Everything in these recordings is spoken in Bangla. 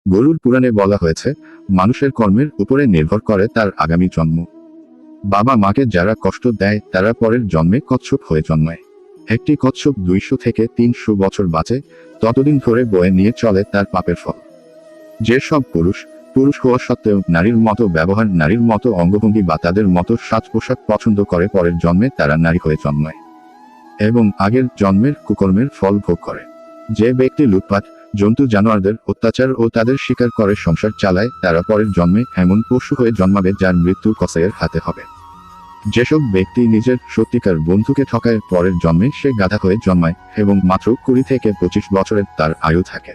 গরুর পুরাণে বলা হয়েছে, মানুষের কর্মের উপরে নির্ভর করে তার আগামী জন্ম। বাবা মাকে যারা কষ্ট দেয় তারা পরের জন্মে কচ্ছপ হয়ে জন্মায়। একটি কচ্ছপ 200 থেকে 300 বছর বাঁচে, ততদিন ধরে বয়ে নিয়ে চলে তার পাপের ফল। যেসব পুরুষ হওয়া সত্ত্বেও নারীর মতো ব্যবহার, নারীর মতো অঙ্গভঙ্গি বা তাদের মতো সাজ পোশাক পছন্দ করে, পরের জন্মে তারা নারী হয়ে জন্মায় এবং আগের জন্মের কুকর্মের ফল ভোগ করে। যে ব্যক্তি লুটপাট, জন্তু জানোয়ারদের অত্যাচার ও তাদের শিকার করে সংসার চালায়, তারা পরের জন্মে এমন পশু হয়ে জন্মাবে যার মৃত্যু কসাইয়ের হাতে হবে। যেসব ব্যক্তি নিজের সত্যিকার বন্ধুকে ঠকায়, পরের জন্মে সে গাধা হয়ে জন্মায় এবং মাত্র 20 থেকে 25 বছরের তার আয়ু থাকে।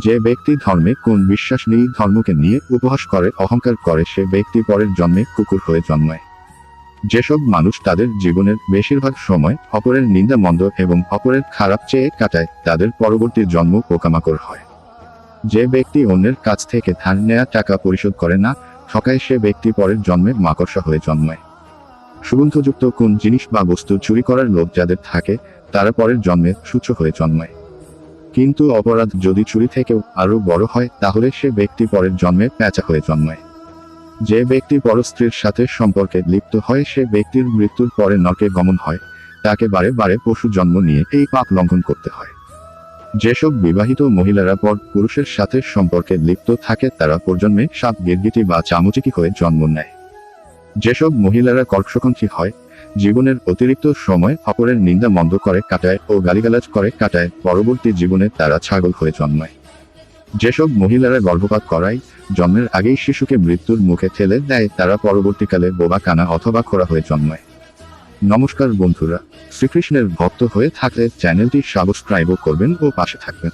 যে ব্যক্তি ধর্মে কোন বিশ্বাস নেই, ধর্মকে নিয়ে উপহাস করে, অহংকার করে, সে ব্যক্তি পরের জন্মে কুকুর হয়ে জন্মায়। যেসব মানুষ তাদের জীবনের বেশিরভাগ সময় অপরের নিন্দা মন্দ এবং অপরের খারাপ চেয়ে কাটায়, তাদের পরবর্তী জন্ম পোকামাকড় হয়। যে ব্যক্তি অন্যের কাছ থেকে ধার নেয়া টাকা পরিশোধ করে না, ঠকায়, সে ব্যক্তি পরের জন্মে মাকড়সা হয়ে জন্মায়। সুগন্ধযুক্ত কোন জিনিস বা বস্তু চুরি করার লোভ যাদের থাকে, তারা পরের জন্মে সূচ্য হয়ে জন্মায়। কিন্তু অপরাধ যদি চুরি থেকেও আরো বড় হয়, তাহলে সে ব্যক্তি পরের জন্মে প্যাঁচা হয়ে জন্মায়। যে ব্যক্তি পরস্ত্রীর সাথে সম্পর্কে লিপ্ত হয়, সে ব্যক্তির মৃত্যুর পরে নরকে গমন হয়, তাকে বারে বারে পশু জন্ম নিয়ে এই পাপ লঙ্ঘন করতে হয়। যেসব বিবাহিত মহিলারা পর পুরুষের সাথে সম্পর্কে লিপ্ত থাকে, তারা পরজন্মে সাপ, গিরগিটি বা চামচিকি হয়ে জন্ম নেয়। যেসব মহিলারা কর্কশকণ্ঠী হয়, জীবনের অতিরিক্ত সময় অপরের নিন্দা মন্দ করে কাটায় ও গালিগালাজ করে কাটায়, পরবর্তী জীবনে তারা ছাগল হয়ে জন্মায়। যেসব মহিলারা গর্ভপাত করায়, জন্মের আগেই শিশুকে মৃত্যুর মুখে ঠেলে দেয়, তারা পরবর্তীকালে বোবা, কানা অথবা খোঁড়া হয়ে জন্মায়। নমস্কার বন্ধুরা, শ্রীকৃষ্ণের ভক্ত হয়ে থাকলে চ্যানেলটি সাবস্ক্রাইবও করবেন ও পাশে থাকবেন।